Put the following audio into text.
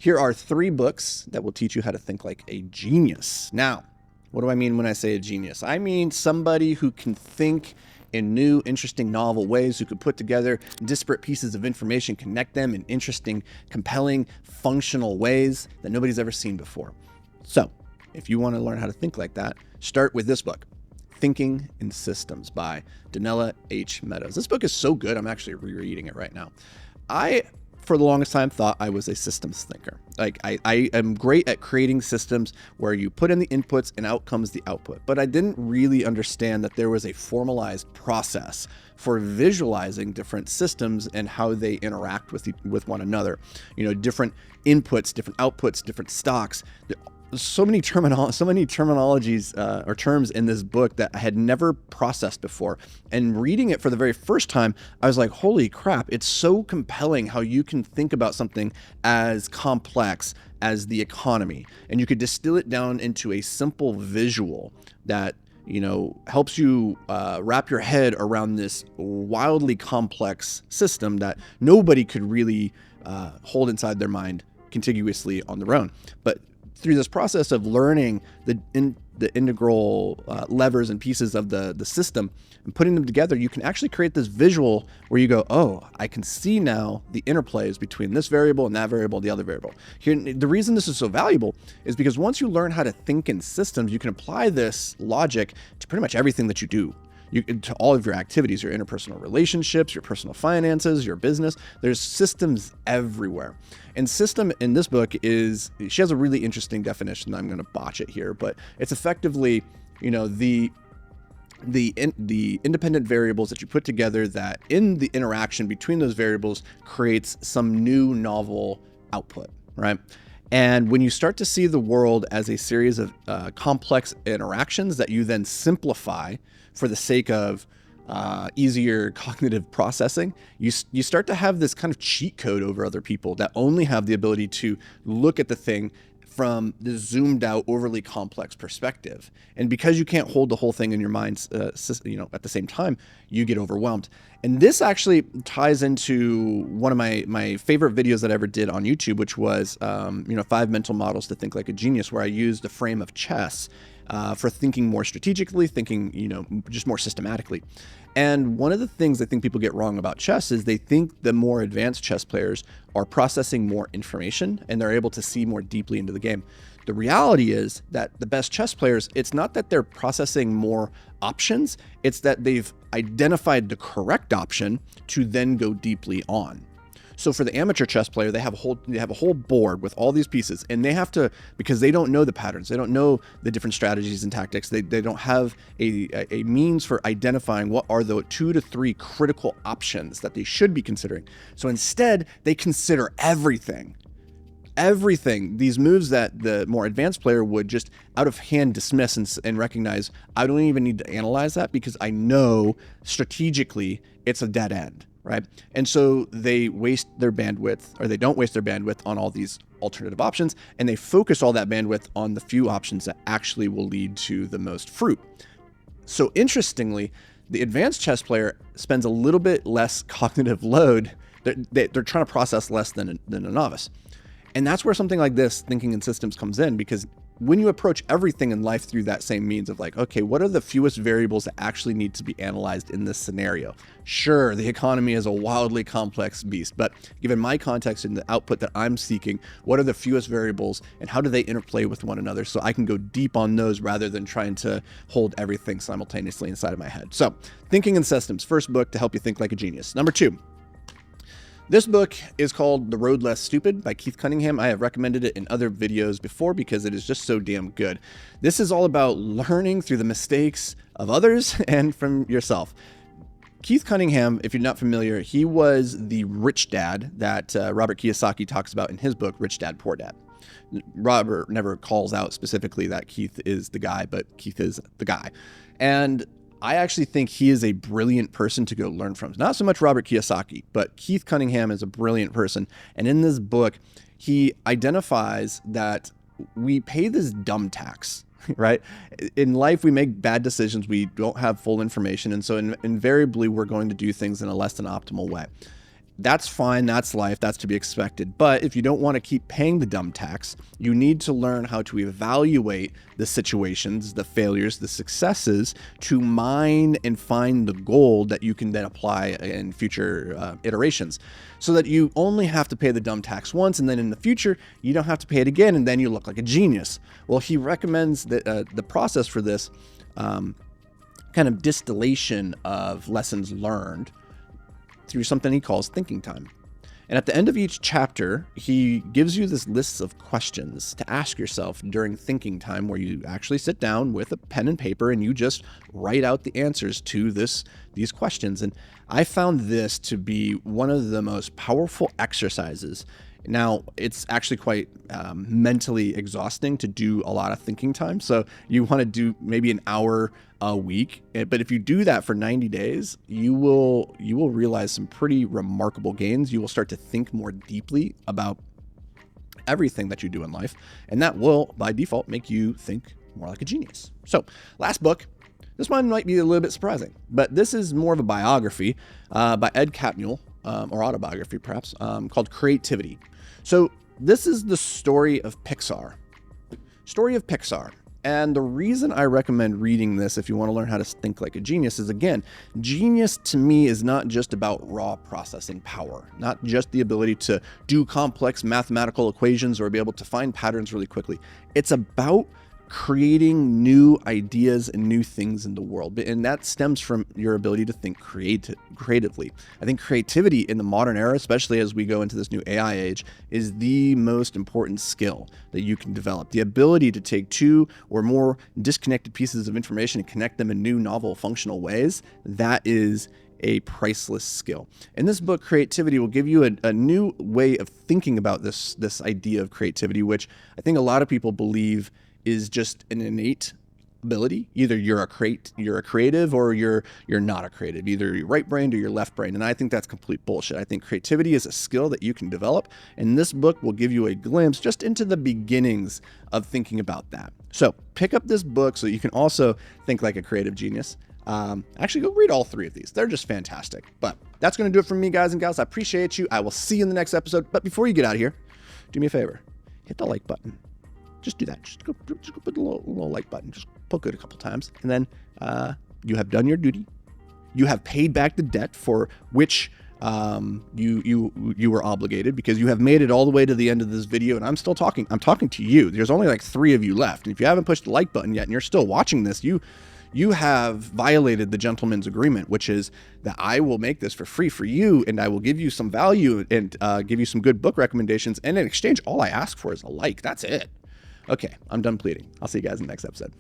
Here are 3 books that will teach you how to think like a genius. Now, what do I mean when I say a genius? I mean somebody who can think in new, interesting, novel ways, who could put together disparate pieces of information, connect them in interesting, compelling, functional ways that nobody's ever seen before. So, if you want to learn how to think like that, start with this book, Thinking in Systems by Donella H. Meadows. This book is so good, I'm actually rereading it right now. I, for the longest time, thought I was a systems thinker. Like, I am great at creating systems where you put in the inputs and out comes the output. But I didn't really understand that there was a formalized process for visualizing different systems and how they interact with one another. You know, different inputs, different outputs, different stocks. So many terminologies or terms in this book that I had never processed before. And reading it for the very first time, I was like, holy crap, it's so compelling how you can think about something as complex as the economy. And you could distill it down into a simple visual that, you know, helps you wrap your head around this wildly complex system that nobody could really hold inside their mind contiguously on their own. But through this process of learning the integral levers and pieces of the system and putting them together, you can actually create this visual where you go, oh, I can see now the interplays between this variable and that variable and the other variable. Here, the reason this is so valuable is because once you learn how to think in systems, you can apply this logic to pretty much everything that you do. To all of your activities, your interpersonal relationships, your personal finances, your business. There's systems everywhere. And system in this book is, she has a really interesting definition. I'm going to botch it here, but it's effectively, you know, the independent variables that you put together that in the interaction between those variables creates some new novel output, right? And when you start to see the world as a series of complex interactions that you then simplify for the sake of easier cognitive processing, you start to have this kind of cheat code over other people that only have the ability to look at the thing from the zoomed out, overly complex perspective. And because you can't hold the whole thing in your mind, you know, at the same time, you get overwhelmed. And this actually ties into one of my favorite videos that I ever did on YouTube, which was, you know, 5 mental models to think like a genius, where I used the frame of chess for thinking more strategically, thinking, you know, just more systematically. And one of the things I think people get wrong about chess is they think the more advanced chess players are processing more information and they're able to see more deeply into the game. The reality is that the best chess players, it's not that they're processing more options, it's that they've identified the correct option to then go deeply on. So for the amateur chess player, they have a whole board with all these pieces, and they have to, because they don't know the patterns, they don't know the different strategies and tactics, they don't have a means for identifying what are the 2 to 3 critical options that they should be considering. So instead, they consider everything. These moves that the more advanced player would just out of hand dismiss and recognize, I don't even need to analyze that because I know strategically it's a dead end. Right? And so they waste their bandwidth, or they don't waste their bandwidth on all these alternative options, and they focus all that bandwidth on the few options that actually will lead to the most fruit. So interestingly, the advanced chess player spends a little bit less cognitive load. They're trying to process less than a novice. And that's where something like this, thinking in systems, comes in, because when you approach everything in life through that same means of like, okay, what are the fewest variables that actually need to be analyzed in this scenario? Sure, the economy is a wildly complex beast, but given my context and the output that I'm seeking, what are the fewest variables and how do they interplay with one another so I can go deep on those rather than trying to hold everything simultaneously inside of my head? So, Thinking in Systems, first book to help you think like a genius. Number 2. This book is called The Road Less Stupid by Keith Cunningham. I have recommended it in other videos before because it is just so damn good. This is all about learning through the mistakes of others and from yourself. Keith Cunningham, if you're not familiar, he was the rich dad that Robert Kiyosaki talks about in his book, Rich Dad, Poor Dad. Robert never calls out specifically that Keith is the guy, but Keith is the guy. And I actually think he is a brilliant person to go learn from. Not so much Robert Kiyosaki, but Keith Cunningham is a brilliant person. And in this book, he identifies that we pay this dumb tax, right? In life, we make bad decisions. We don't have full information. And so invariably, we're going to do things in a less than optimal way. that's fine. That's life. That's to be expected. But if you don't want to keep paying the dumb tax, you need to learn how to evaluate the situations, the failures, the successes to mine and find the gold that you can then apply in future iterations, so that you only have to pay the dumb tax once, and then in the future, you don't have to pay it again, and then you look like a genius. Well, he recommends that the process for this kind of distillation of lessons learned through something he calls thinking time. And at the end of each chapter, he gives you this list of questions to ask yourself during thinking time, where you actually sit down with a pen and paper and you just write out the answers to these questions. And I found this to be one of the most powerful exercises. Now, it's actually quite mentally exhausting to do a lot of thinking time. So you want to do maybe an hour a week. But if you do that for 90 days, you will realize some pretty remarkable gains. You will start to think more deeply about everything that you do in life. And that will, by default, make you think more like a genius. So last book. This one might be a little bit surprising, but this is more of a biography by Ed Catmull, or autobiography perhaps, called Creativity. So this is the story of Pixar. And the reason I recommend reading this, if you want to learn how to think like a genius, is, again, genius to me is not just about raw processing power, not just the ability to do complex mathematical equations or be able to find patterns really quickly. It's about creating new ideas and new things in the world. And that stems from your ability to think creatively. I think creativity in the modern era, especially as we go into this new AI age, is the most important skill that you can develop. The ability to take two or more disconnected pieces of information and connect them in new, novel, functional ways, that is a priceless skill. And this book, Creativity, will give you a new way of thinking about this idea of creativity, which I think a lot of people believe is just an innate ability. Either you're a creative or you're not a creative. Either you're right-brained or you're left-brained. And I think that's complete bullshit. I think creativity is a skill that you can develop. And this book will give you a glimpse just into the beginnings of thinking about that. So pick up this book so you can also think like a creative genius. Actually, go read all three of these. They're just fantastic. But that's going to do it for me, guys and gals. I appreciate you. I will see you in the next episode. But before you get out of here, do me a favor. Hit the like button. Just do that. Just go put the little like button. Just poke it a couple times. And then you have done your duty. You have paid back the debt for which you were obligated, because you have made it all the way to the end of this video. And I'm still talking. I'm talking to you. There's only like 3 of you left. And if you haven't pushed the like button yet and you're still watching this, you have violated the gentleman's agreement, which is that I will make this for free for you, and I will give you some value and give you some good book recommendations. And in exchange, all I ask for is a like. That's it. Okay, I'm done pleading. I'll see you guys in the next episode.